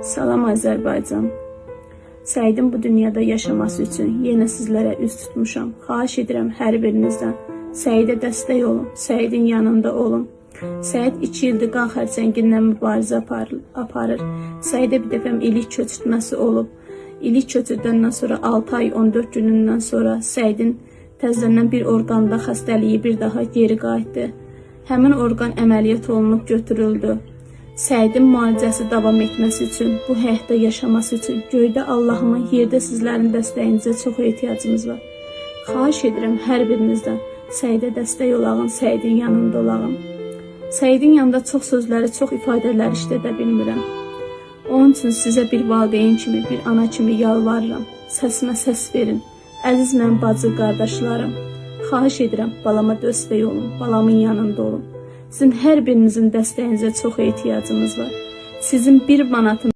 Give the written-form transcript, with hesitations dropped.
Salam Azərbaycan. Səidin bu dünyada yaşaması üçün yenə sizlərə üz tutmuşam. Xahiş edirəm hər birinizdən. Səidə dəstək olun, Səidin yanında olun. Səid 2 ildir qan xərçəngindən mübarizə aparır. Səidə bir dəfəm ilik köçürtməsi olub. İlik köçürdəndən sonra 6 ay 14 günündən sonra Səidin təzədən bir orqanda xəstəliyi bir daha geri qayıtdı. Həmin orqan əməliyyat olunub götürüldü. Səidin müalicəsi davam etməsi üçün, bu həyatda yaşaması üçün göydə Allahımın, yerdə sizlərin dəstəyinizə çox ehtiyacımız var. Xahiş edirəm hər birinizdən Səidə dəstək olağın, Səidin yanında olağın. Səidin yanında çox sözləri, çox ifadələr işlədə bilmirəm. Onun üçün sizə bir valideyn kimi, bir ana kimi yalvarıram. Səsimə səs verin. Əziz mənim bacı qardaşlarım. Xahiş edirəm balama dəstək olun, balamın yanında olun. Sizin hər birinizin dəstəyinizə çox ehtiyacımız var. Sizin bir manatın